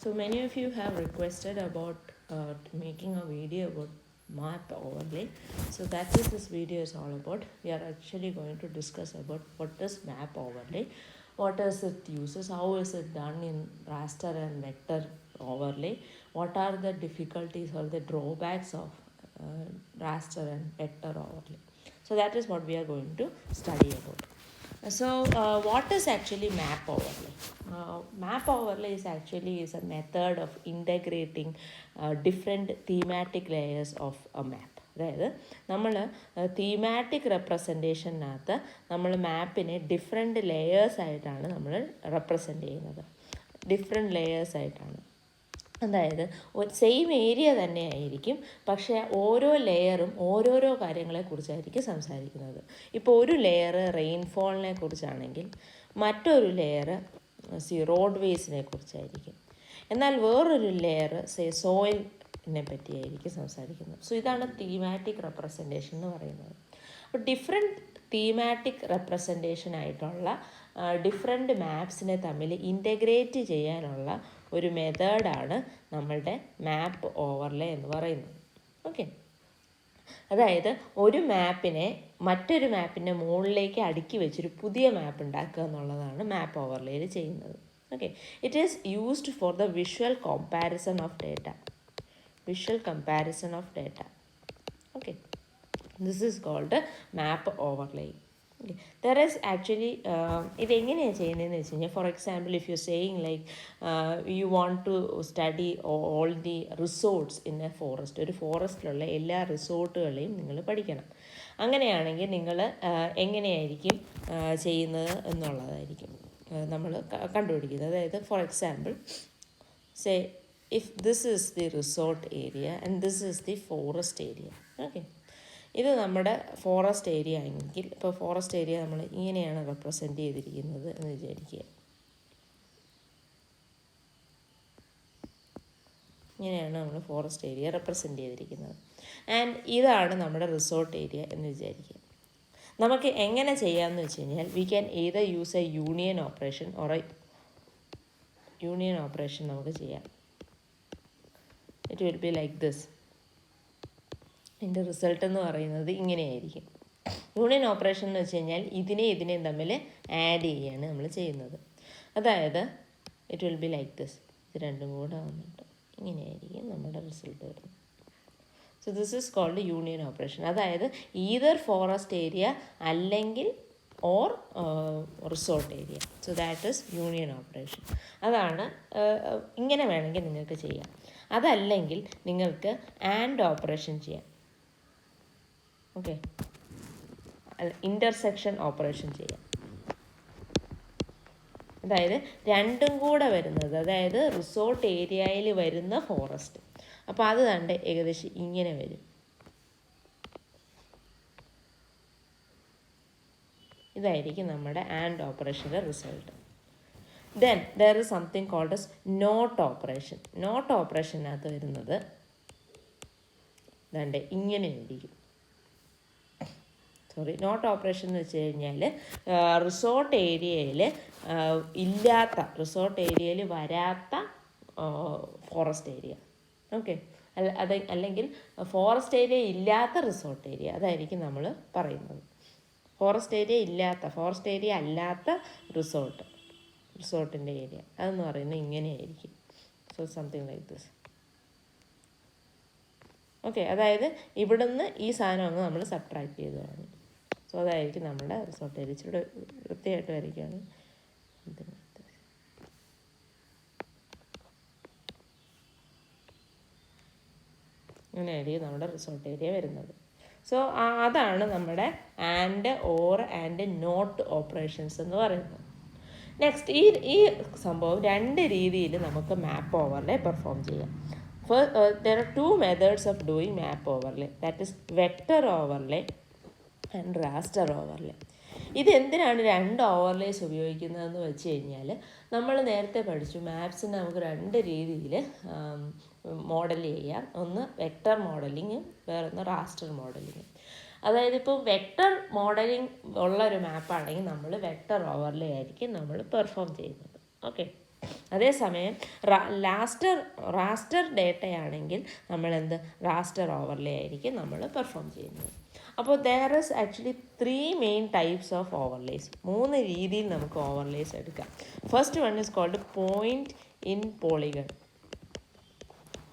So many of you have requested about making a video about map overlay. So that is this video is all about. We are actually going to discuss about what is map overlay, what is it uses, how is it done in raster and vector overlay, what are the difficulties or the drawbacks of raster and vector overlay. So that is what we are going to study about. So what is actually map overlay? Map overlay is a method of integrating different thematic layers of a map. അതായത് നമ്മൾ thematic റെപ്രസെൻറ്റേഷനകത്ത് നമ്മൾ മാപ്പിനെ different ലേയേഴ്സായിട്ടാണ് നമ്മൾ represent ചെയ്യുന്നത്. Different ലേയേഴ്സായിട്ടാണ്, അതായത് same area തന്നെ ആയിരിക്കും, പക്ഷേ ഓരോ ലെയറും ഓരോരോ കാര്യങ്ങളെക്കുറിച്ചായിരിക്കും സംസാരിക്കുന്നത്. ഇപ്പോൾ ഒരു ലെയർ റെയിൻഫോളിനെ കുറിച്ചാണെങ്കിൽ മറ്റൊരു ലെയർ റോഡ് വേസിനെ കുറിച്ചായിരിക്കും. എന്നാൽ വേറൊരു ലെയർ സോയിലിനെ പറ്റിയായിരിക്കും സംസാരിക്കുന്നത്. സോ ഇതാണ് തീമാറ്റിക് റെപ്രസെൻറ്റേഷൻ എന്ന് പറയുന്നത്. അപ്പോൾ ഡിഫറെൻറ്റ് തീമാറ്റിക് റെപ്രസെൻറ്റേഷൻ ആയിട്ടുള്ള ഡിഫറെൻറ്റ് മാപ്സിനെ തമ്മിൽ ഇൻ്റഗ്രേറ്റ് ചെയ്യാനുള്ള ഒരു മെത്തേഡാണ് നമ്മളുടെ മാപ്പ് ഓവർലേ എന്ന് പറയുന്നത്. ഓക്കെ, അതായത് ഒരു മാപ്പിനെ മറ്റൊരു മാപ്പിൻ്റെ മുകളിലേക്ക് അടുക്കി വെച്ചൊരു പുതിയ മാപ്പ് ഉണ്ടാക്കുക എന്നുള്ളതാണ് മാപ്പ് ഓവർലേയിൽ ചെയ്യുന്നത്. Okay, it is used for the visual comparison of data. Okay, this is called map overlay. There is actually ഇതെങ്ങനെയാണ് ചെയ്യുന്നതെന്ന് വെച്ച് കഴിഞ്ഞാൽ, for example if you saying like you want to study all the resorts in a forest, ഒരു ഫോറസ്റ്റിലുള്ള എല്ലാ റിസോർട്ടുകളെയും നിങ്ങൾ പഠിക്കണം. അങ്ങനെയാണെങ്കിൽ നിങ്ങൾ എങ്ങനെയായിരിക്കും ചെയ്യുന്നത് എന്നുള്ളതായിരിക്കും നമ്മൾ കണ്ടുപിടിക്കുന്നത്. അതായത് for example say if this is the resort area and this is the forest area. Okay, ഇത് നമ്മുടെ ഫോറസ്റ്റ് ഏരിയ എങ്കിൽ, ഇപ്പോൾ ഫോറസ്റ്റ് ഏരിയ നമ്മൾ ഇങ്ങനെയാണ് റെപ്രസെൻ്റ് ചെയ്തിരിക്കുന്നത് എന്ന് വിചാരിക്കുക. ഇങ്ങനെയാണ് നമ്മൾ ഫോറസ്റ്റ് ഏരിയ റെപ്രസെൻ്റ് ചെയ്തിരിക്കുന്നത്. ആൻഡ് ഇതാണ് നമ്മുടെ റിസോർട്ട് ഏരിയ എന്ന് വിചാരിക്കുക. നമുക്ക് എങ്ങനെ ചെയ്യാമെന്ന് വെച്ച് കഴിഞ്ഞാൽ, we can either use A union operation or A union operation നമുക്ക് ചെയ്യാം. It will be like this. ഇതിൻ്റെ റിസൾട്ട് എന്ന് പറയുന്നത് ഇങ്ങനെയായിരിക്കും. യൂണിയൻ ഓപ്പറേഷൻ എന്ന് വെച്ച് കഴിഞ്ഞാൽ ഇതിനെയും തമ്മിൽ ആഡ് ചെയ്യുകയാണ് നമ്മൾ ചെയ്യുന്നത്. അതായത് it will be like this. ഇത് രണ്ടും കൂടെ വന്നിട്ട് ഇങ്ങനെയായിരിക്കും നമ്മുടെ റിസൾട്ട് വരുന്നത്. So this is called union operation. അതായത് ഈതർ ഫോറസ്റ്റ് ഏരിയ അല്ലെങ്കിൽ or resort area. So that is union operation. അതാണ് ഇങ്ങനെ വേണമെങ്കിൽ നിങ്ങൾക്ക് ചെയ്യാം. അതല്ലെങ്കിൽ നിങ്ങൾക്ക് ആൻഡ് ഓപ്പറേഷൻ ചെയ്യാം. ഓക്കെ, ഇൻ്റർസെക്ഷൻ ഓപ്പറേഷൻ ചെയ്യാം. അതായത് രണ്ടും കൂടെ വരുന്നത്, അതായത് റിസോർട്ട് ഏരിയയിൽ വരുന്ന ഫോറസ്റ്റ്. അപ്പോൾ അത് കണ്ട് ഏകദേശം ഇങ്ങനെ വരും. ഇതായിരിക്കും നമ്മുടെ ആൻഡ് ഓപ്പറേഷൻ്റെ result. Then there is something called as not operation. Not ഓപ്പറേഷനകത്ത് വരുന്നത് ദാണ്ട് ഇങ്ങനെ ആയിരിക്കും. നോട്ട് ഓപ്പറേഷൻ എന്ന് വെച്ച് കഴിഞ്ഞാൽ റിസോർട്ട് ഏരിയയിൽ വരാത്ത ഫോറസ്റ്റ് ഏരിയ. ഓക്കെ, അല്ലെങ്കിൽ ഫോറസ്റ്റ് ഏരിയ ഇല്ലാത്ത റിസോർട്ട് ഏരിയ, അതായിരിക്കും നമ്മൾ പറയുന്നത്. ഫോറസ്റ്റ് ഏരിയ അല്ലാത്ത റിസോർട്ടിൻ്റെ ഏരിയ അതെന്ന് പറയുന്നത് ഇങ്ങനെയായിരിക്കും. So something like this. Okay, അതായത് ഇവിടുന്ന് ഈ സാധനം അങ്ങ് നമ്മൾ സബ്ട്രാക്ട് ചെയ്ത് കളഞ്ഞു. സോ അതായിരിക്കും നമ്മുടെ റിസോർട്ട് ഏരിയ. ഇച്ചിരി വൃത്തിയായിട്ട് വരയ്ക്കുകയാണ്. അങ്ങനെയായിരിക്കും നമ്മുടെ റിസോർട്ട് ഏരിയ വരുന്നത്. സോ അതാണ് നമ്മുടെ and or and not operations എന്ന് പറയുന്നത്. നെക്സ്റ്റ്, ഈ സംഭവം രണ്ട് രീതിയിൽ നമുക്ക് മാപ്പ് ഓവർലേ പെർഫോം ചെയ്യാം. There are two methods of doing map overlay, that is vector overlay and raster overlay. ഇത് എന്തിനാണ് രണ്ട് ഓവർലേസ് ഉപയോഗിക്കുന്നതെന്ന് വെച്ച് കഴിഞ്ഞാൽ, നമ്മൾ നേരത്തെ പഠിച്ചു മാപ്സിന് നമുക്ക് രണ്ട് രീതിയിൽ മോഡൽ ചെയ്യാം. ഒന്ന് വെക്ടർ മോഡലിങ്ങും വേറൊന്ന് റാസ്റ്റർ മോഡലിങ്ങും. അതായത് ഇപ്പോൾ വെക്ടർ മോഡലിംഗ് ഉള്ളൊരു മാപ്പാണെങ്കിൽ നമ്മൾ വെക്ടർ ഓവർലേ ആയിരിക്കും നമ്മൾ പെർഫോം ചെയ്യുന്നത്. ഓക്കെ, അതേസമയം റാസ്റ്റർ ഡേറ്റയാണെങ്കിൽ നമ്മളെന്ത് റാസ്റ്റർ ഓവർലേ ആയിരിക്കും നമ്മൾ പെർഫോം ചെയ്യുന്നത്. അപ്പോൾ there is actually 3 main types of overlays. 3 രീതിയിൽ നമുക്ക് ഓവർലേസ് എടുക്കാം. First one is called point in polygon.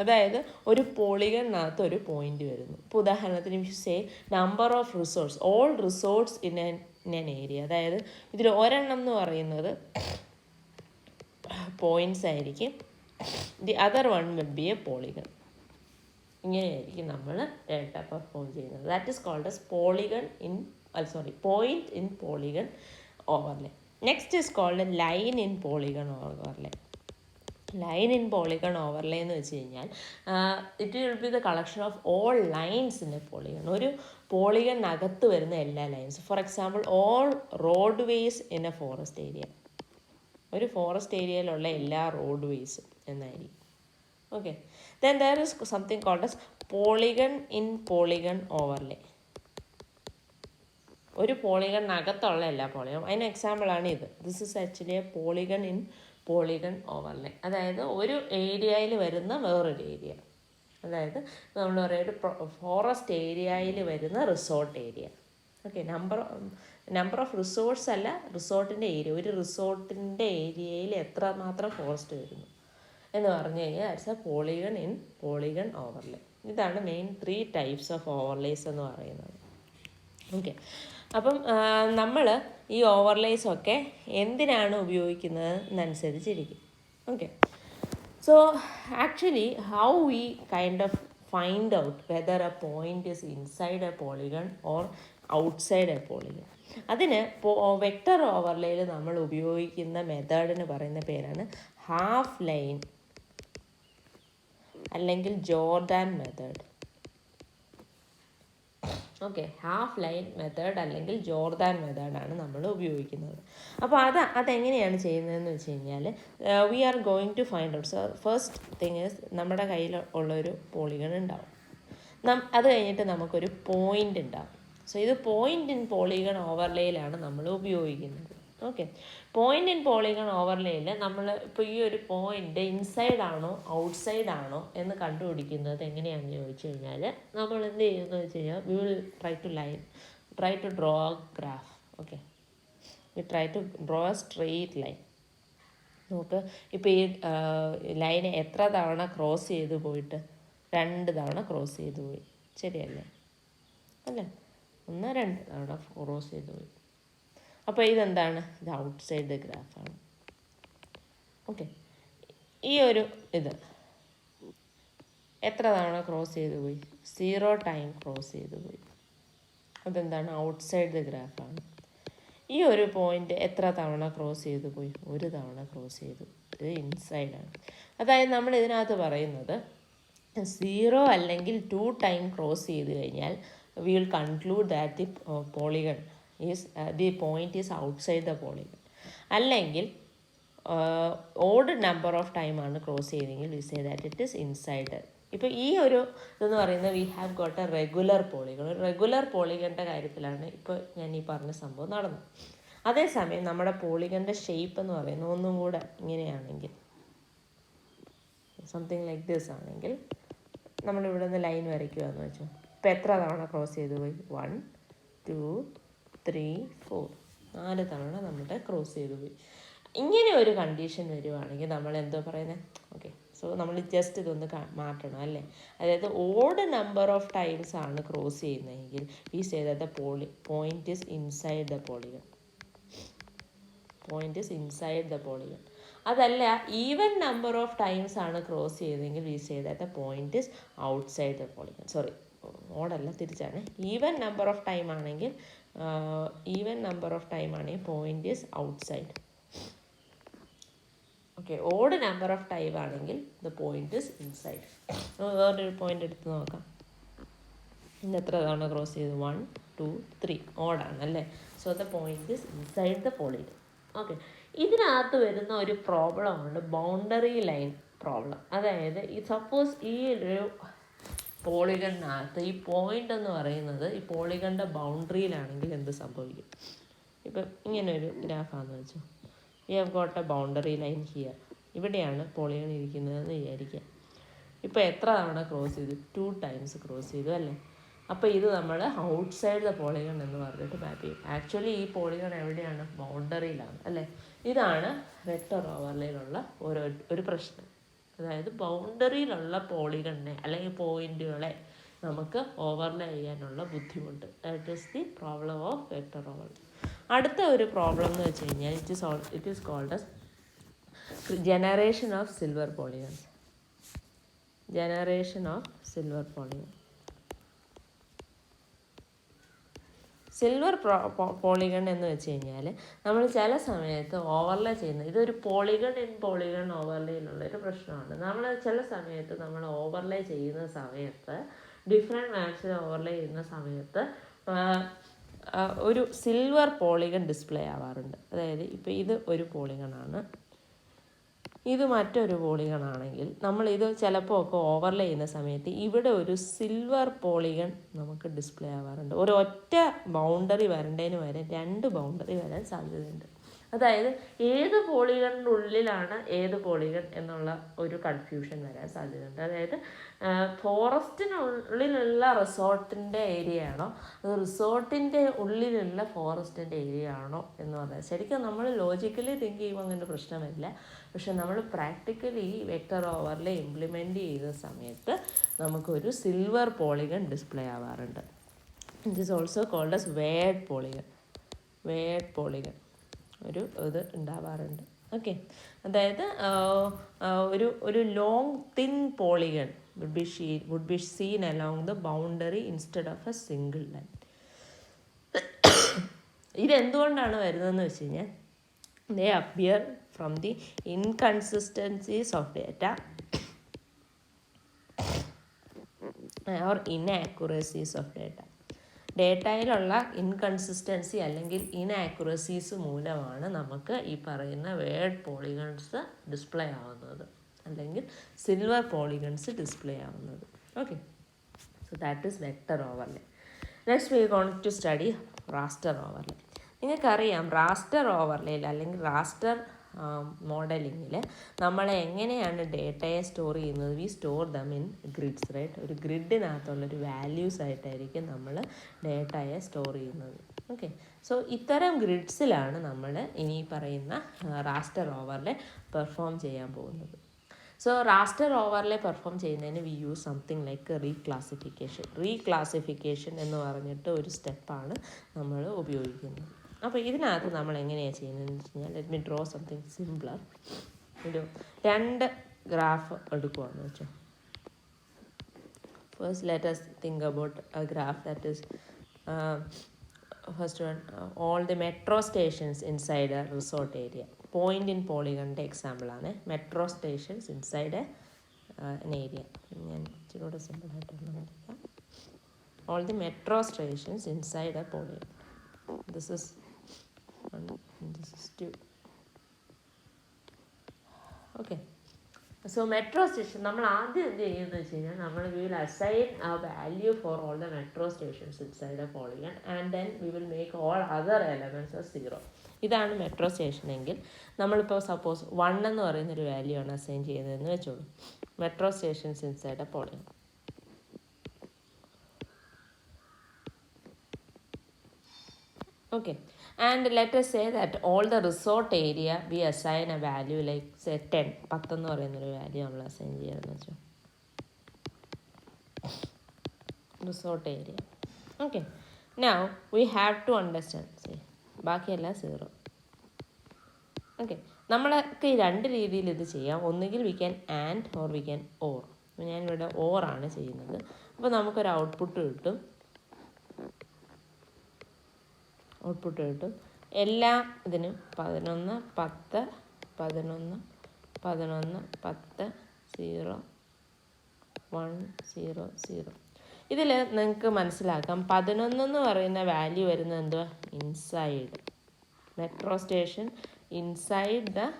അതായത് ഒരു പോളിഗണിനകത്ത് ഒരു പോയിന്റ് വരുന്നു. ഇപ്പോൾ ഉദാഹരണത്തിന് you say number of resorts, all resorts in an area. അതായത് ഇതിൽ ഒരെണ്ണം എന്ന് പറയുന്നത് പോയിന്റ്സ് ആയിരിക്കും, the other one will be a polygon. ഇങ്ങനെയായിരിക്കും നമ്മൾ ഡേറ്റ പെർഫോം ചെയ്യുന്നത്. That is called as point in polygon overlay. Next is called line in polygon overlay. Line in polygon overlay എന്ന് വെച്ച് കഴിഞ്ഞാൽ it will be the collection of all lines in a polygon. ഒരു പോളിഗണിനകത്ത് വരുന്ന എല്ലാ lines. For example all road ways in a forest area. ഒരു forest ഏരിയയിലുള്ള എല്ലാ റോഡ് വേസും എന്നായിരിക്കും. Okay, then there is something called as polygon in polygon overlay. ഒരു പോളിഗണിനകത്തുള്ള എല്ലാ പോളിഗൺ. അതിന് എക്സാമ്പിളാണ് ഇത്. This is actually a polygon in polygon overlay. അതായത് ഒരു ഏരിയയിൽ വരുന്ന വേറൊരു ഏരിയ. അതായത് നമ്മൾ പറയുക ഒരു ഫോറസ്റ്റ് ഏരിയയിൽ വരുന്ന resort area. Okay, number of resorts അല്ല, റിസോർട്ടിൻ്റെ ഏരിയ. ഒരു റിസോർട്ടിൻ്റെ ഏരിയയിൽ എത്രമാത്രം ഫോറസ്റ്റ് വരുന്നു എന്ന് പറഞ്ഞു കഴിഞ്ഞാൽ that's a polygon in polygon overlay. ഇതാണ് മെയിൻ 3 ടൈപ്സ് ഓഫ് ഓവർലേസ് എന്ന് പറയുന്നത്. ഓക്കെ, അപ്പം നമ്മൾ ഈ ഓവർലേസൊക്കെ എന്തിനാണ് ഉപയോഗിക്കുന്നത് എന്നനുസരിച്ചിരിക്കും. Okay, so actually how we kind of find out whether a point is inside a polygon or outside a polygon. അതിന് വെക്ടർ ഓവർലേയിൽ നമ്മൾ ഉപയോഗിക്കുന്ന മെത്തേഡിന് പറയുന്ന പേരാണ് ഹാഫ് ലൈൻ അല്ലെങ്കിൽ Jordan method. Okay, half line method അല്ലെങ്കിൽ ജോർദാൻ മെത്തേഡാണ് നമ്മൾ ഉപയോഗിക്കുന്നത്. അപ്പോൾ അതെങ്ങനെയാണ് ചെയ്യുന്നതെന്ന് വെച്ച് കഴിഞ്ഞാൽ we are going to find out. So first thing is നമ്മുടെ കയ്യിൽ ഉള്ളൊരു പോളിഗൺ ഉണ്ടാവും. അത് കഴിഞ്ഞിട്ട് നമുക്കൊരു പോയിൻ്റ് ഉണ്ടാവും. സോ ഇത് പോയിൻ്റ് ഇൻ പോളിഗൺ ഓവർലേയിലാണ് നമ്മൾ ഉപയോഗിക്കുന്നത്. ഓക്കെ, പോയിൻ്റ് ഇൻ പോളിഗൺ ഓവർലേയിൽ നമ്മൾ ഇപ്പോൾ ഈ ഒരു പോയിൻ്റ് ഇൻസൈഡ് ആണോ ഔട്ട്സൈഡ് ആണോ എന്ന് കണ്ടുപിടിക്കുന്നത് എങ്ങനെയാണെന്ന് ചോദിച്ചു കഴിഞ്ഞാൽ നമ്മൾ എന്ത് ചെയ്യുന്നത് വെച്ച് കഴിഞ്ഞാൽ we will try to draw a graph. Okay, we try to draw a straight line. നമുക്ക് ഇപ്പോൾ ഈ ലൈൻ എത്ര തവണ ക്രോസ് ചെയ്ത് പോയിട്ട് 2 തവണ ക്രോസ് ചെയ്ത് പോയി, ശരിയല്ലേ? അല്ലേ, 1-2 തവണ ക്രോസ് ചെയ്ത് പോയി. അപ്പോൾ ഇതെന്താണ്? ഇത് ഔട്ട്സൈഡ് ദ ഗ്രാഫാണ്. ഓക്കെ, ഈ ഒരു ഇത് എത്ര തവണ ക്രോസ് ചെയ്ത് പോയി? 0 ടൈം ക്രോസ് ചെയ്ത് പോയി. അതെന്താണ്? ഔട്ട്സൈഡ് ദ ഗ്രാഫാണ്. ഈ ഒരു പോയിന്റ് എത്ര തവണ ക്രോസ് ചെയ്ത് പോയി? 1 തവണ ക്രോസ് ചെയ്തു. ഇത് ഇൻസൈഡാണ്. അതായത് നമ്മൾ ഇതിനകത്ത് പറയുന്നത് 0 അല്ലെങ്കിൽ 2 ടൈം ക്രോസ് ചെയ്ത് കഴിഞ്ഞാൽ we will conclude that the polygon is the point is outside the polygon. അല്ലെങ്കിൽ ഓഡ് നമ്പർ ഓഫ് ടൈം ആണ് ക്രോസ് ചെയ്തെങ്കിൽ we say that it is inside. ഇപ്പോൾ ഈ ഒരു ഇതെന്ന് പറയുന്നത് we have got a regular polygon. ഒരു റെഗുലർ പോളിഗണിൻ്റെ കാര്യത്തിലാണ് ഇപ്പോൾ ഞാൻ ഈ പറഞ്ഞ സംഭവം നടന്നത്. അതേസമയം നമ്മുടെ പോളിഗണിൻ്റെ ഷേപ്പ് എന്ന് പറയുന്നത് ഒന്നും കൂടെ ഇങ്ങനെയാണെങ്കിൽ, സംതിങ് ലൈക്ക് ദിസ് ആണെങ്കിൽ, നമ്മളിവിടെ നിന്ന് ലൈൻ വരയ്ക്കുകയെന്ന് വെച്ചോ. ഇപ്പോൾ എത്ര തവണ ക്രോസ് ചെയ്ത് പോയി? 1 2 3 4 4 തവണ നമ്മുടെ ക്രോസ് ചെയ്ത് പോയി. ഇങ്ങനെ ഒരു കണ്ടീഷൻ വരുവാണെങ്കിൽ നമ്മൾ എന്തോ പറയുന്നത്? ഓക്കെ, സോ നമ്മൾ ജസ്റ്റ് ഇതൊന്ന് മാറ്റണം അല്ലേ. അതായത് ഓഡ് നമ്പർ ഓഫ് ടൈംസ് ആണ് ക്രോസ് ചെയ്യുന്നതെങ്കിൽ we say that the point is inside the polygon. Point is inside the polygon. അതല്ല, ഈവൻ നമ്പർ ഓഫ് ടൈംസ് ആണ് ക്രോസ് ചെയ്തതെങ്കിൽ we say that the point is outside the polygon. Sorry, ഓടല്ല, തിരിച്ചാണ്. Even number of time ആണെങ്കിൽ point is outside. Okay, odd number of time ആണെങ്കിൽ the point is inside. വേറൊരു point എടുത്ത് നോക്കാം. ഇന്ന് എത്ര തവണ ക്രോസ് ചെയ്തു? 1 2 3 ഓടാണ് അല്ലേ. So the point is inside the polygon. Okay, ഇതിനകത്ത് വരുന്ന ഒരു പ്രോബ്ലമാണ് ബൗണ്ടറി ലൈൻ പ്രോബ്ലം. അതായത് സപ്പോസ് ഈ ഒരു പോളിഗണിനകത്ത് ഈ പോയിന്റ് എന്ന് പറയുന്നത് ഈ പോളിഗണിൻ്റെ ബൗണ്ടറിയിലാണെങ്കിൽ എന്ത് സംഭവിക്കും? ഇപ്പം ഇങ്ങനൊരു ഗ്രാഫാണെന്ന് വെച്ചോ. V have got A boundary line here. ഇവിടെയാണ് പോളിഗൺ ഇരിക്കുന്നതെന്ന് വിചാരിക്കുക. ഇപ്പോൾ എത്ര തവണ ക്രോസ് ചെയ്തു? 2 ടൈംസ് ക്രോസ് ചെയ്തു അല്ലേ? അപ്പോൾ ഇത് നമ്മൾ ഔട്ട്സൈഡ് ദ പോളിഗൺ എന്ന് പറഞ്ഞിട്ട് മാപ്പ് ചെയ്യും. ആക്ച്വലി ഈ പോളിഗൺ എവിടെയാണ്? ബൗണ്ടറിയിലാണ് അല്ലേ? ഇതാണ് വെക്ടർ ഓവർലേയിലുള്ള ഒരു പ്രശ്നം. അതായത് ബൗണ്ടറിയിലുള്ള പോളിഗണിനെ അല്ലെങ്കിൽ പോയിന്റുകളെ നമുക്ക് ഓവർലേ ചെയ്യാനുള്ള ബുദ്ധിമുട്ട്. That is the problem of vector overlay. അടുത്ത ഒരു പ്രോബ്ലം എന്ന് വെച്ച് കഴിഞ്ഞാൽ it is called as generation of silver polygons. Generation of silver polygon. Silver polygon എന്ന് വെച്ച് കഴിഞ്ഞാൽ നമ്മൾ ചില സമയത്ത് ഓവർലേ ചെയ്യുന്നത്, ഇതൊരു പോളിഗൺ ഇൻ പോളിഗൺ ഓവർലേയിലുള്ളൊരു പ്രശ്നമാണ്. നമ്മൾ ചില സമയത്ത് നമ്മൾ ഓവർലേ ചെയ്യുന്ന സമയത്ത്, ഡിഫറെൻറ്റ് മാപ്സിൽ ഓവർലേ ചെയ്യുന്ന സമയത്ത് ഒരു സിൽവർ പോളിഗൺ ഡിസ്പ്ലേ ആവാറുണ്ട്. അതായത് ഇപ്പോൾ ഇത് ഒരു പോളിഗണാണ്, ഇത് മറ്റൊരു പോളിഗൺ ആണെങ്കിൽ നമ്മളിത് ചിലപ്പോൾ ഒക്കെ ഓവർലേ ചെയ്യുന്ന സമയത്ത് ഇവിടെ ഒരു സിൽവർ പോളിഗൺ നമുക്ക് ഡിസ്പ്ലേ ആവാറുണ്ട്. ഒരൊറ്റ ബൗണ്ടറി വരേണ്ടതിന് വരെ 2 ബൗണ്ടറി വരാൻ സാധ്യതയുണ്ട്. അതായത് ഏത് പോളിഗണിൻ്റെ ഉള്ളിലാണ് ഏത് പോളിഗൺ എന്നുള്ള ഒരു കൺഫ്യൂഷൻ വരാൻ സാധ്യതയുണ്ട്. അതായത് ഫോറസ്റ്റിനുള്ളിലുള്ള റിസോർട്ടിൻ്റെ ഏരിയ ആണോ അത് റിസോർട്ടിൻ്റെ ഉള്ളിലുള്ള ഫോറസ്റ്റിൻ്റെ ഏരിയ ആണോ എന്ന് പറഞ്ഞാൽ ശരിക്കും നമ്മൾ ലോജിക്കലി തിങ്ക് ചെയ്യുമ്പോൾ അങ്ങനെ പ്രശ്നമില്ല. പക്ഷെ നമ്മൾ പ്രാക്ടിക്കലി ഈ വെക്ടർ ഓവർലേ ഇംപ്ലിമെൻ്റ് ചെയ്ത സമയത്ത് നമുക്കൊരു സിൽവർ പോളിഗൺ ഡിസ്പ്ലേ ആവാറുണ്ട്. It is also called as weird polygon ഒരു ഇത് ഉണ്ടാവാറുണ്ട്. ഓക്കെ, അതായത് ഒരു long thin polygon would be seen along the boundary instead of a single line. ഇതെന്തുകൊണ്ടാണ് വരുന്നതെന്ന് വെച്ച് കഴിഞ്ഞാൽ they appear from the inconsistencies of data or inaccuracies of data. ഡേറ്റയിലുള്ള inconsistency അല്ലെങ്കിൽ ഇനാക്യുറസീസ് മൂലമാണ് നമുക്ക് ഈ പറയുന്ന വേർഡ് പോളിഗൺസ് ഡിസ്പ്ലേ ആവുന്നത് അല്ലെങ്കിൽ സിൽവർ പോളിഗൺസ് ഡിസ്പ്ലേ ആവുന്നത്. Okay, so that is vector overlay. Next we going to study raster overlay. നിങ്ങൾക്കറിയാം റാസ്റ്റർ ഓവർലേയിൽ അല്ലെങ്കിൽ റാസ്റ്റർ മോഡലിങ്ങിൽ നമ്മൾ എങ്ങനെയാണ് ഡേറ്റയെ സ്റ്റോർ ചെയ്യുന്നത്? We store them in grids, right? ഒരു ഗ്രിഡിനകത്തുള്ളൊരു വാല്യൂസ് ആയിട്ടായിരിക്കും നമ്മൾ ഡേറ്റയെ സ്റ്റോർ ചെയ്യുന്നത്. ഓക്കെ, സോ ഇത്തരം ഗ്രിഡ്സിലാണ് നമ്മൾ ഇനി പറയുന്ന റാസ്റ്റർ ഓവർലേ പെർഫോം ചെയ്യാൻ പോകുന്നത്. സോ റാസ്റ്റർ ഓവർലേ പെർഫോം ചെയ്യുന്നതിന് വി യൂസ് സംതിങ് ലൈക്ക് റീക്ലാസിഫിക്കേഷൻ എന്ന് പറഞ്ഞിട്ട് ഒരു സ്റ്റെപ്പാണ് നമ്മൾ ഉപയോഗിക്കുന്നത്. അപ്പോൾ ഇതിനകത്ത് നമ്മൾ എങ്ങനെയാണ് ചെയ്യുന്നതെന്ന് വെച്ച് കഴിഞ്ഞാൽ let me draw something simpler. ഒരു 2 ഗ്രാഫ് എടുക്കുകയെന്ന് വെച്ചോ. First let us think about a graph that is first one, all the metro stations inside a resort area. Point in പോളിഗണിൻ്റെ എക്സാമ്പിൾ ആണ്. Metro stations inside an area. ഞാൻ ഇച്ചിരൂടെ സിമ്പിളായിട്ടൊന്നും എടുക്കാം. all the metro stations inside a polygon. This is 1 and this is 2. Okay, so metro station നമ്മൾ ആദ്യം എന്ത് ചെയ്യുന്നത് വെച്ച് കഴിഞ്ഞാൽ നമ്മൾ we will assign a value for all the metro stations inside a polygon and then we will make all other elements as 0. ഇതാണ് metro station എങ്കിൽ നമ്മളിപ്പോൾ സപ്പോസ് 1 എന്ന് പറയുന്നൊരു വാല്യൂ ആണ് അസൈൻ ചെയ്യുന്നതെന്ന് വെച്ചോളൂ. Metro stations inside a polygon. Okay, and let us say that all the resort area we assign a value like say 10 എന്ന് പറയുന്നൊരു വാല്യൂ നമ്മൾ അസൈൻ ചെയ്യണമെന്ന് വെച്ചോ. Resort area. Okay, now we have to understand ബാക്കിയെല്ലാം 0. Okay, നമ്മൾക്ക് 2 രീതിയിൽ ഇത് ചെയ്യാം. ഒന്നുകിൽ we can and or we can or. ഞാനിവിടെ ഓറാണ് ചെയ്യുന്നത്. അപ്പോൾ നമുക്കൊരു ഔട്ട്പുട്ട് കിട്ടും. എല്ലാ ഇതിനും 11 10 11 11 10 0 1 0 0. ഇതിൽ നിങ്ങൾക്ക് മനസ്സിലാക്കാം 11 എന്ന് പറയുന്ന വാല്യൂ വരുന്നത് എന്തുവാ? Inside metro station, inside the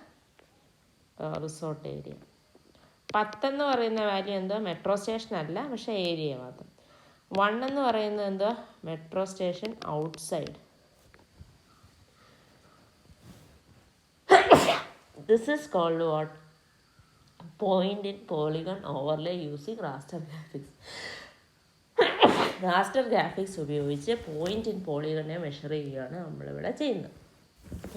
resort area. 10 എന്ന് പറയുന്ന വാല്യൂ എന്തുവാ? മെട്രോ സ്റ്റേഷൻ അല്ല, പക്ഷേ ഏരിയ മാത്രം. 1 എന്ന് പറയുന്നത് എന്തുവാ? Metro station outside. This is called what? Point in polygon overlay using raster graphics. Raster graphics ഉപയോഗിച്ച് പോയിന്റ് ഇൻ പോളിഗണെ മെഷർ ചെയ്യുകയാണ് നമ്മളിവിടെ ചെയ്യുന്നത്.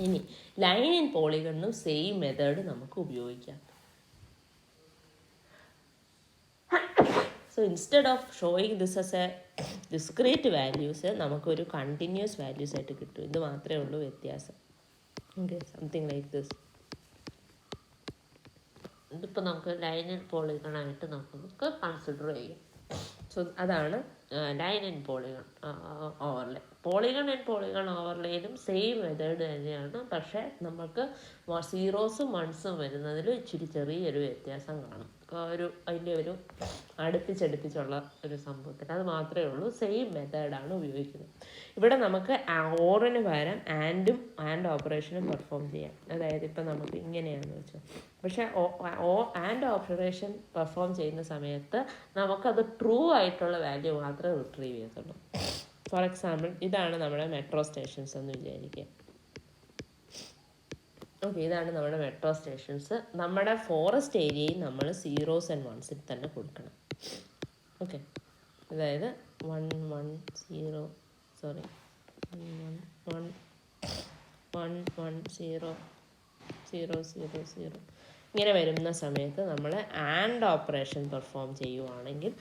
ഇനി ലൈൻ ഇൻ പോളിഗണിനും സെയിം മെത്തേഡ് നമുക്ക് ഉപയോഗിക്കാം. So instead of showing this as A discrete values നമുക്കൊരു continuous values ആയിട്ട് കിട്ടും. ഇത് മാത്രമേ ഉള്ളൂ വ്യത്യാസം. Okay, something like this. ഇതിപ്പോൾ നമുക്ക് ലൈൻ ഇൻ പോളിഗണായിട്ട് നമുക്ക് കൺസിഡർ ചെയ്യാം. സോ അതാണ് line in polygon overlay. Polygon and polygon ഓവർലേയിലും സെയിം മെത്തേഡ് തന്നെയാണ്. പക്ഷേ നമുക്ക് സീറോസും വൺസും വരുന്നതിൽ ഇച്ചിരി ചെറിയൊരു വ്യത്യാസം കാണും. അതിൻ്റെ ഒരു അടുപ്പിച്ചടുപ്പിച്ചുള്ള ഒരു സംഭവത്തിൽ അത് മാത്രമേ ഉള്ളൂ. സെയിം മെത്തേഡാണ് ഉപയോഗിക്കുന്നത്. ഇവിടെ നമുക്ക് ഓറിന് പകരം ആൻഡ് ഓപ്പറേഷനും പെർഫോം ചെയ്യാം. അതായത് ഇപ്പം നമുക്ക് ഇങ്ങനെയാണെന്ന് വെച്ചോ. പക്ഷേ ആൻഡ് ഓപ്പറേഷൻ പെർഫോം ചെയ്യുന്ന സമയത്ത് നമുക്കത് ട്രൂ ആയിട്ടുള്ള വാല്യൂ മാത്രമേ റിട്രീവ് ചെയ്യത്തുള്ളൂ. ഫോർ എക്സാമ്പിൾ, ഇതാണ് നമ്മുടെ മെട്രോ സ്റ്റേഷൻസ് എന്ന് വിചാരിക്കുക. ഓക്കെ, ഇതാണ് നമ്മുടെ മെട്രോ സ്റ്റേഷൻസ്. നമ്മുടെ ഫോറസ്റ്റ് ഏരിയയിൽ നമ്മൾ സീറോസ് ആൻഡ് വൺസിൽ തന്നെ കൊടുക്കണം. ഓക്കെ, അതായത് 1 1 0 0 0 0 ഇങ്ങനെ വരുന്ന സമയത്ത് നമ്മൾ ആൻഡ് ഓപ്പറേഷൻ പെർഫോം ചെയ്യുവാണെങ്കിൽ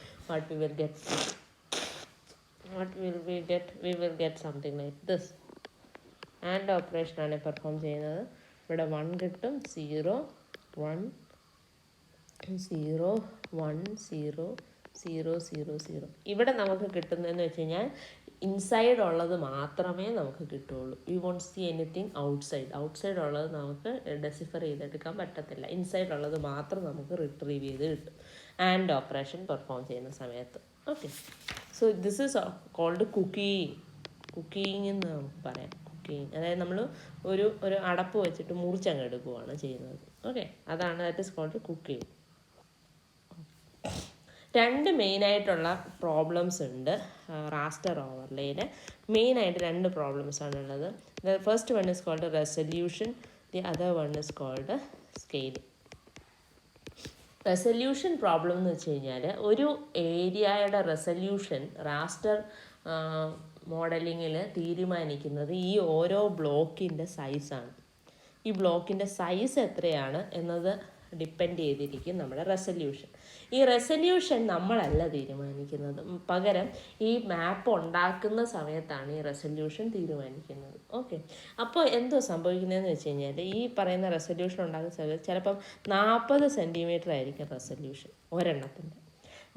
we will get something like this. And ഓപ്പറേഷനാണ് പെർഫോം ചെയ്യുന്നത്. ഇവിടെ 1 കിട്ടും, 0 1 0 1 0 0 0 0. ഇവിടെ നമുക്ക് കിട്ടുന്നതെന്ന് വെച്ച് കഴിഞ്ഞാൽ ഇൻസൈഡ് ഉള്ളത് മാത്രമേ നമുക്ക് കിട്ടുകയുള്ളൂ. We won't see anything outside ഉള്ളത് നമുക്ക് ഡെസിഫർ ചെയ്തെടുക്കാൻ പറ്റത്തില്ല. ഇൻസൈഡ് ഉള്ളത് മാത്രം നമുക്ക് റിട്രീവ് ചെയ്ത് കിട്ടും ആൻഡ് ഓപ്പറേഷൻ പെർഫോം ചെയ്യുന്ന സമയത്ത്. Okay, so this is called cooking എന്ന് നമുക്ക് പറയാം. അതായത് നമ്മൾ ഒരു അടപ്പ് വെച്ചിട്ട് മുറിച്ചങ്ങ് എടുക്കുകയാണ് ചെയ്യുന്നത്. ഓക്കെ, അതാണ് ദാറ്റ് ഈസ് കോൾഡ് കുക്കിംഗ്. രണ്ട് മെയിനായിട്ടുള്ള പ്രോബ്ലംസ് ഉണ്ട് റാസ്റ്റർ ഓവർലേയിൽ. മെയിനായിട്ട് 2 പ്രോബ്ലംസ് ആണുള്ളത്. The first one is called resolution, the other one is called scaling. Resolution problem എന്ന് വെച്ച് കഴിഞ്ഞാൽ ഒരു ഏരിയയുടെ റെസല്യൂഷൻ റാസ്റ്റർ മോഡലിങ്ങിൽ തീരുമാനിക്കുന്നത് ഈ ഓരോ ബ്ലോക്കിൻ്റെ സൈസാണ്. ഈ ബ്ലോക്കിൻ്റെ സൈസ് എത്രയാണ് എന്നത് ഡിപ്പെൻഡ് ചെയ്തിരിക്കും നമ്മുടെ റെസല്യൂഷൻ. ഈ റെസല്യൂഷൻ നമ്മളല്ല തീരുമാനിക്കുന്നത്, പകരം ഈ മാപ്പ് ഉണ്ടാക്കുന്ന സമയത്താണ് ഈ റെസല്യൂഷൻ തീരുമാനിക്കുന്നത്. ഓക്കെ, അപ്പോൾ എന്തോ സംഭവിക്കുന്നതെന്ന് വെച്ച് കഴിഞ്ഞാൽ ഈ പറയുന്ന റെസല്യൂഷൻ ഉണ്ടാക്കുന്ന സമയത്ത് ചിലപ്പം 40 സെൻറ്റിമീറ്റർ ആയിരിക്കും റെസല്യൂഷൻ ഒരെണ്ണത്തിൻ്റെ.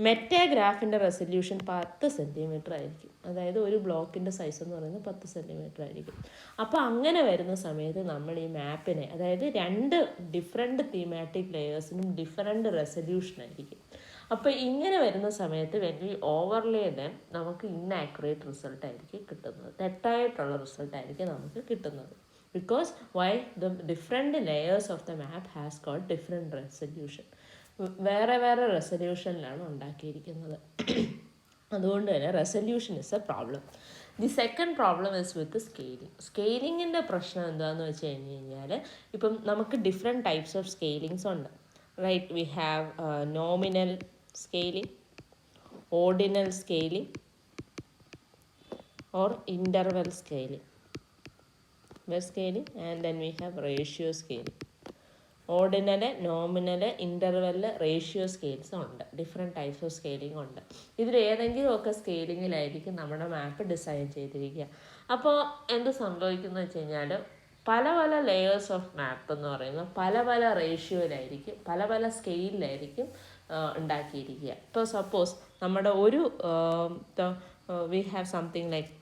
മെറ്റാഗ്രാഫിൻ്റെ റെസല്യൂഷൻ 10 സെൻറ്റിമീറ്റർ ആയിരിക്കും. അതായത് ഒരു ബ്ലോക്കിൻ്റെ സൈസ് എന്ന് പറയുന്നത് 10 സെൻറ്റിമീറ്റർ ആയിരിക്കും. അപ്പോൾ അങ്ങനെ വരുന്ന സമയത്ത് നമ്മൾ ഈ മാപ്പിനെ, അതായത് 2 ഡിഫറെൻറ്റ് തീമാറ്റിക് ലെയേഴ്സിനും ഡിഫറെൻറ്റ് റെസല്യൂഷൻ ആയിരിക്കും. അപ്പോൾ ഇങ്ങനെ വരുന്ന സമയത്ത് വെൻ വി ഓവർലേ ദെൻ നമുക്ക് ഇന്നാക്യുറേറ്റ് റിസൾട്ട് ആയിരിക്കും കിട്ടുന്നത്, തെറ്റായിട്ടുള്ള റിസൾട്ടായിരിക്കും നമുക്ക് കിട്ടുന്നത്. Because why the different layers of the map has got different resolution. വേറെ റെസല്യൂഷനിലാണ് ഉണ്ടാക്കിയിരിക്കുന്നത്. അതുകൊണ്ട് തന്നെ resolution is a problem. The second problem is with scaling. സ്കെയിലിങ്ങിൻ്റെ പ്രശ്നം എന്താണെന്ന് വെച്ച് കഴിഞ്ഞാൽ ഇപ്പം നമുക്ക് ഡിഫറെൻറ്റ് ടൈപ്സ് ഓഫ് സ്കെയിലിങ്സ് ഉണ്ട്. Right, we have nominal scaling, ordinal scaling or interval scaling. And then we have ratio scaling. Ordinal, nominal, interval, ratio scales ഉണ്ട്. ഡിഫറെൻറ്റ് ടൈപ്സ് ഓഫ് സ്കെയിലിംഗ് ഉണ്ട്. ഇതിൽ ഏതെങ്കിലുമൊക്കെ സ്കെയിലിങ്ങിലായിരിക്കും നമ്മുടെ മാപ്പ് ഡിസൈൻ ചെയ്തിരിക്കുക. അപ്പോൾ എന്ത് സംഭവിക്കുന്നത് വെച്ച് കഴിഞ്ഞാൽ പല ലെയേഴ്സ് ഓഫ് മാപ്പ് എന്ന് പറയുന്നത് പല റേഷ്യോയിലായിരിക്കും, പല സ്കെയിലിലായിരിക്കും ഉണ്ടാക്കിയിരിക്കുക. ഇപ്പോൾ സപ്പോസ് നമ്മുടെ ഒരു വി ഹാവ് സംതിങ് ലൈക്ക്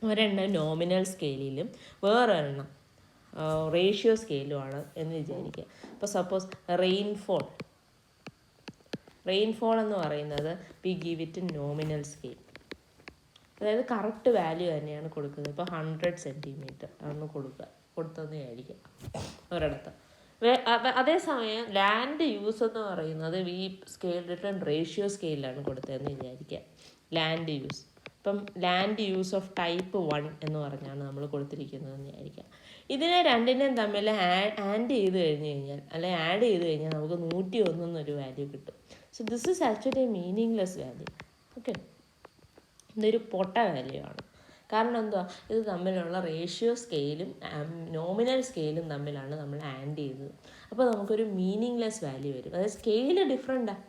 ഒരെണ്ണം നോമിനൽ സ്കെയിലിലും വേറൊരെണ്ണം റേഷ്യോ സ്കെയിലുമാണ് എന്ന് വിചാരിക്കുക. ഇപ്പോൾ സപ്പോസ് റെയിൻഫോൾ എന്ന് പറയുന്നത് we give it nominal scale, അതായത് കറക്റ്റ് വാല്യൂ തന്നെയാണ് കൊടുക്കുന്നത്. ഇപ്പോൾ 100 സെൻറ്റിമീറ്റർ ആണ് കൊടുത്തതെന്ന് വിചാരിക്കുക ഒരിടത്ത്. അതേസമയം ലാൻഡ് യൂസ് എന്ന് പറയുന്നത് ഈ സ്കെയിൽ ഡിഫറെൻറ്റ് റേഷ്യോ സ്കെയിലാണ് കൊടുത്തതെന്ന് വിചാരിക്കുക. ലാൻഡ് യൂസ് ഇപ്പം ലാൻഡ് യൂസ് ഓഫ് ടൈപ്പ് 1 എന്ന് പറഞ്ഞാണ് നമ്മൾ കൊടുത്തിരിക്കുന്നതെന്ന് വിചാരിക്കാം. ഇതിനെ രണ്ടിനെയും തമ്മിൽ ആഡ് ചെയ്ത് കഴിഞ്ഞാൽ നമുക്ക് 101 എന്നൊരു വാല്യൂ കിട്ടും. So this is actually A meaningless value. Okay, ഇതൊരു പൊട്ട വാല്യൂ ആണ്. കാരണം എന്തുവാ, ഇത് തമ്മിലുള്ള റേഷ്യോ സ്കെയിലും നോമിനൽ സ്കെയിലും തമ്മിലാണ് നമ്മൾ ആഡ് ചെയ്തത്. അപ്പോൾ നമുക്കൊരു മീനിങ്ലെസ് വാല്യൂ വരും. അതായത് സ്കെയില് ഡിഫറെൻറ്റാണ്,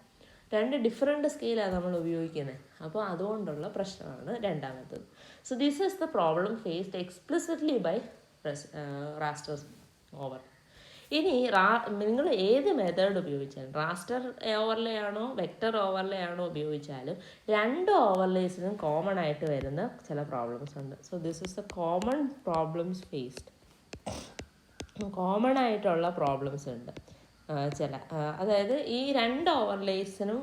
രണ്ട് ഡിഫറെൻറ്റ് സ്കെയിലാണ് നമ്മൾ ഉപയോഗിക്കുന്നത്. അപ്പോൾ അതുകൊണ്ടുള്ള പ്രശ്നമാണ് രണ്ടാമത്തത്. So this is the problem faced explicitly by raster over. ഇനി നിങ്ങൾ ഏത് മെത്തേഡ് ഉപയോഗിച്ചാലും, റാസ്റ്റർ ഓവർലേ ആണോ വെക്റ്റർ ഓവർലേ ആണോ ഉപയോഗിച്ചാലും, രണ്ട് ഓവർലേസിനും കോമൺ ആയിട്ട് വരുന്ന ചില പ്രോബ്ലംസ് ഉണ്ട്. So this is the common problems faced. Common ആയിട്ടുള്ള പ്രോബ്ലംസ് ഉണ്ട് ചില, അതായത് ഈ രണ്ട് ഓവർലേസിനും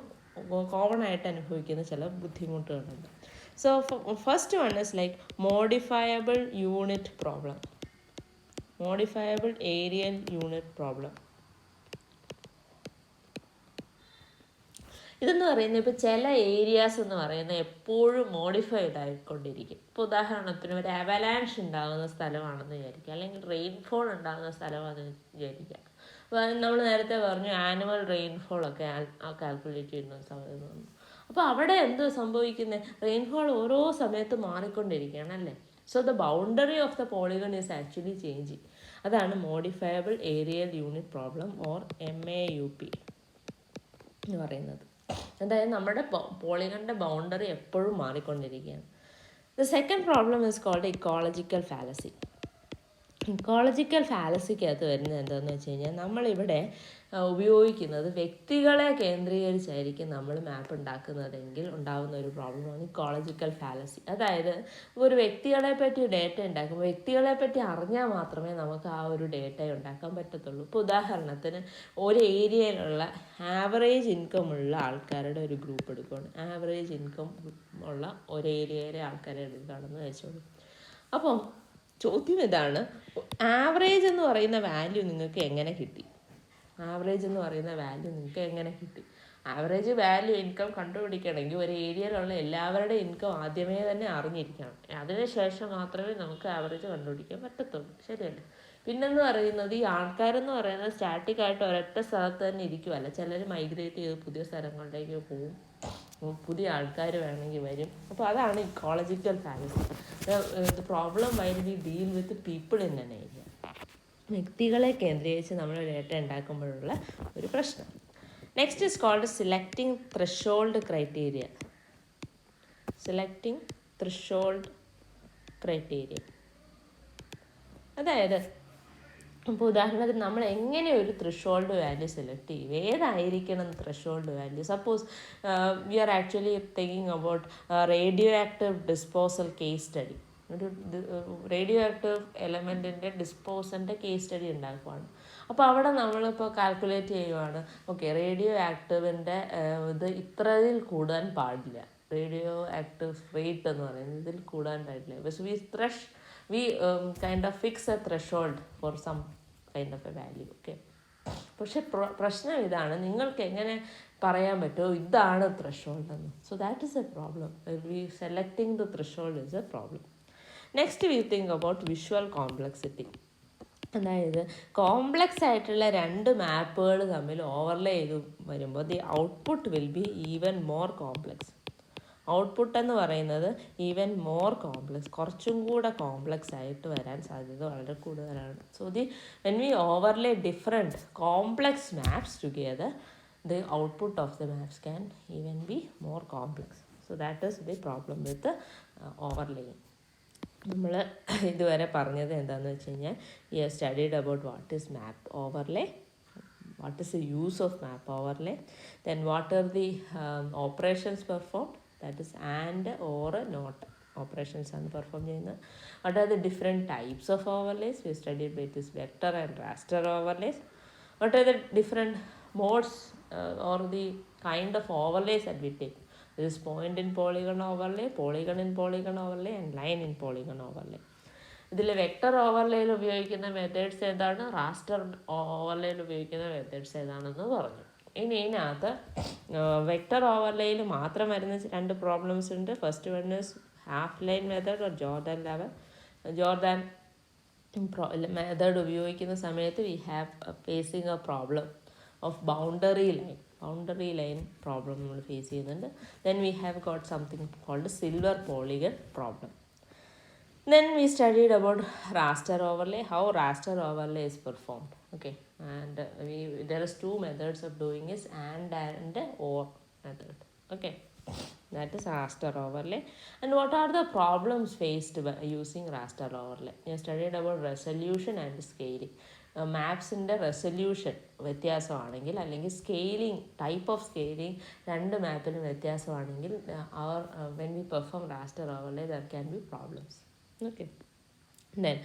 കോമൺ ആയിട്ട് അനുഭവിക്കുന്ന ചില ബുദ്ധിമുട്ടുകളുണ്ട്. So first one is like modifiable unit problem, modifiable areal unit problem. ഇതെന്ന് പറയുന്നത് ഇപ്പോൾ ചില ഏരിയാസ് എന്ന് പറയുന്നത് എപ്പോഴും മോഡിഫൈഡ് ആയിക്കൊണ്ടിരിക്കും. ഇപ്പോൾ ഉദാഹരണത്തിന് ഒരു അവലാൻഷ് ഉണ്ടാകുന്ന സ്ഥലമാണെന്ന് വിചാരിക്കുക, അല്ലെങ്കിൽ റെയിൻഫോൾ ഉണ്ടാകുന്ന സ്ഥലമാണെന്ന് വിചാരിക്കുക. അപ്പോൾ നമ്മൾ നേരത്തെ പറഞ്ഞു ആനുവൽ റെയിൻഫോളൊക്കെ കാൽക്കുലേറ്റ് ചെയ്യുന്ന സമയത്ത്. അപ്പോൾ അവിടെ എന്ത് സംഭവിക്കുന്നത്, റെയിൻഫോൾ ഓരോ സമയത്ത് മാറിക്കൊണ്ടിരിക്കുകയാണ് അല്ലേ. So the boundary of the polygon is actually changing. അതാണ് modifiable areal unit problem or MAUP എന്ന് പറയുന്നത്. അതായത് നമ്മുടെ പോളിഗണിൻ്റെ ബൗണ്ടറി എപ്പോഴും മാറിക്കൊണ്ടിരിക്കുകയാണ്. The second problem is called ecological fallacy. Ecological ഫാലസിക്കകത്ത് വരുന്നത് എന്താണെന്ന് വെച്ച് കഴിഞ്ഞാൽ, നമ്മളിവിടെ ഉപയോഗിക്കുന്നത് വ്യക്തികളെ കേന്ദ്രീകരിച്ചായിരിക്കും നമ്മൾ മാപ്പ് ഉണ്ടാക്കുന്നതെങ്കിൽ ഉണ്ടാകുന്ന ഒരു പ്രോബ്ലമാണ് ഇക്കോളജിക്കൽ ഫാലസി. അതായത് ഒരു വ്യക്തികളെ പറ്റി ഡേറ്റ ഉണ്ടാക്കുമ്പോൾ വ്യക്തികളെ പറ്റി അറിഞ്ഞാൽ മാത്രമേ നമുക്ക് ആ ഒരു ഡേറ്റ ഉണ്ടാക്കാൻ പറ്റത്തുള്ളൂ. ഇപ്പോൾ ഉദാഹരണത്തിന് ഒരു ഏരിയയിലുള്ള ആവറേജ് ഇൻകം ഉള്ള ആൾക്കാരുടെ ഒരു ഗ്രൂപ്പ് എടുക്കുകയാണ്. ആവറേജ് ഇൻകം ഉള്ള ഒരു ഏരിയയിലെ ആൾക്കാരെ എടുക്കുകയാണെന്ന് വെച്ചോളൂ. അപ്പം ചോദ്യം ഇതാണ്, ആവറേജ് എന്ന് പറയുന്ന വാല്യൂ നിങ്ങൾക്ക് എങ്ങനെ കിട്ടി? ആവറേജ് എന്ന് പറയുന്ന വാല്യൂ നിങ്ങൾക്ക് എങ്ങനെ കിട്ടി? ആവറേജ് വാല്യൂ ഇൻകം കണ്ടുപിടിക്കണമെങ്കിൽ ഒരു ഏരിയയിലുള്ള എല്ലാവരുടെയും ഇൻകം ആദ്യമേ തന്നെ അറിഞ്ഞിരിക്കണം. അതിനുശേഷം മാത്രമേ നമുക്ക് ആവറേജ് കണ്ടുപിടിക്കാൻ പറ്റത്തുള്ളൂ, ശരിയല്ലേ? പിന്നെന്ന് പറയുന്നത്, ഈ ആൾക്കാരെന്ന് പറയുന്നത് സ്റ്റാറ്റിക് ആയിട്ട് ഒരൊറ്റ സ്ഥലത്ത് തന്നെ ഇരിക്കുമല്ല. ചിലർ മൈഗ്രേറ്റ് ചെയ്ത് പുതിയ സ്ഥലങ്ങളിലേക്ക് പോകും, പുതിയ ആൾക്കാർ വേണമെങ്കിൽ വരും. അപ്പോൾ അതാണ് ecological fallacy. The problem while we deal with people in an area. വ്യക്തികളെ കേന്ദ്രീകരിച്ച് നമ്മൾ ഡേറ്റ ഉണ്ടാക്കുമ്പോഴുള്ള ഒരു പ്രശ്നം. Next is called selecting threshold criteria. Selecting threshold criteria, അതായത് ഇപ്പോൾ ഉദാഹരണത്തിന് നമ്മൾ എങ്ങനെ ഒരു ത്രെഷോൾഡ് വാല്യൂ സെലക്ട് ചെയ്യും? ഏതായിരിക്കണം threshold value? Suppose we are actually thinking about radioactive disposal case study. ഒരു റേഡിയോ ആക്റ്റീവ് എലമെൻറ്റിൻ്റെ ഡിസ്പോസലിൻ്റെ കേസ് സ്റ്റഡി ഉണ്ടാക്കുവാണ്. അപ്പോൾ അവിടെ നമ്മളിപ്പോൾ കാൽക്കുലേറ്റ് ചെയ്യുവാണ്, ഓക്കെ റേഡിയോ ആക്റ്റീവിൻ്റെ ഇത് ഇത്രയിൽ കൂടാൻ പാടില്ല, റേഡിയോ ആക്റ്റീവ് റേറ്റ് എന്ന് പറയുന്നത് ഇതിൽ കൂടാൻ പാടില്ല. പക്ഷേ we kind of fix a threshold for some kind of a value. Okay, പക്ഷെ പ്രശ്നം ഇതാണ്, നിങ്ങൾക്ക് എങ്ങനെ പറയാൻ പറ്റുമോ ഇതാണ് ത്രെഷോൾഡ് എന്ന്? So that is a problem. We selecting the threshold is a problem. Next we think about visual complexity. അതായത് കോംപ്ലക്സ് ആയിട്ടുള്ള രണ്ട് മാപ്പുകൾ തമ്മിൽ ഓവർലേ ചെയ്ത് വരുമ്പോൾ the output will be even more complex. Output എന്ന് പറയുന്നത് ഈവൻ മോർ കോംപ്ലക്സ്, കുറച്ചും കൂടെ കോംപ്ലക്സ് ആയിട്ട് വരാൻ സാധ്യത വളരെ കൂടുതലാണ്. So when we overlay different complex maps together, the output of the maps can even be more complex. So that is the problem with ഓവർലേയിങ്. നമ്മൾ ഇതുവരെ പറഞ്ഞത് എന്താണെന്ന് വെച്ച് കഴിഞ്ഞാൽ, we have studied about what is map overlay, what is the use of map overlay, then what are the operations performed, that is and or not operations ആണ് perform ചെയ്യുന്നത്. what are the different types of overlays, we studied by this vector and raster overlays. what are the different modes or the kind of overlays that we take. This is point in polygon overlay, polygon in polygon overlay and line in polygon overlay. ഇതിൽ vector ഓവർലേയിൽ ഉപയോഗിക്കുന്ന methods ഏതാണ്, raster ഓവർലേയിൽ ഉപയോഗിക്കുന്ന methods ഏതാണെന്ന് പറഞ്ഞു. ഇനി ഇതിനകത്ത് vector ഓവർലേയിൽ മാത്രം വരുന്ന രണ്ട് പ്രോബ്ലംസ് ഉണ്ട്. First one is half line method or Jordan method ഉപയോഗിക്കുന്ന സമയത്ത് we have facing a problem of boundary line problem നമ്മൾ ഫേസ് ചെയ്യുന്നുണ്ട്. Then we have got something called silver polygon problem. Then we studied about raster overlay, how raster overlay is performed. Okay, and there is two methods of doing is and or method. Okay, that is raster overlay. And what are the problems faced by using raster overlay? We studied about resolution and scaling. മാപ്സിൻ്റെ resolution വ്യത്യാസമാണെങ്കിൽ അല്ലെങ്കിൽ scaling type of scaling രണ്ട് മാപ്പിലും വ്യത്യാസമാണെങ്കിൽ അവർ when we perform raster overlay there can be problems. Okay, then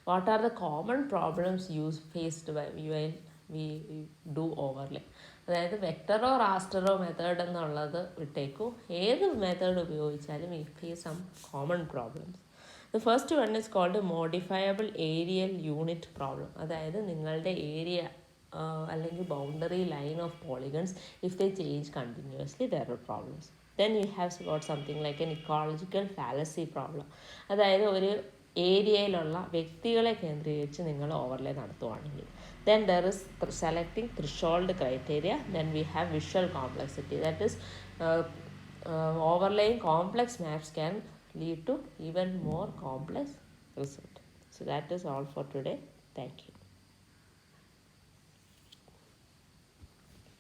what are the common problems faced by when we do overlay? അതായത് വെക്ടറോ റാസ്റ്ററോ method എന്നുള്ളത് വിട്ടേക്കൂ, ഏത് മെത്തേഡ് ഉപയോഗിച്ചാലും we face some common problems. The first one is called modifiable areal unit problem. അതായത് നിങ്ങളുടെ area അല്ലെങ്കിൽ boundary line of polygons if they change continuously there are problems. Then you have got something like an ecological fallacy problem. അതായത് ഒരു ഏരിയയിലുള്ള വ്യക്തികളെ കേന്ദ്രീകരിച്ച് നിങ്ങൾ overlay നടത്തുവാണെങ്കിൽ. Then there is selecting threshold criteria. Then we have visual complexity. That is overlaying complex maps can lead to even more complex result. So that is all for today. Thank you.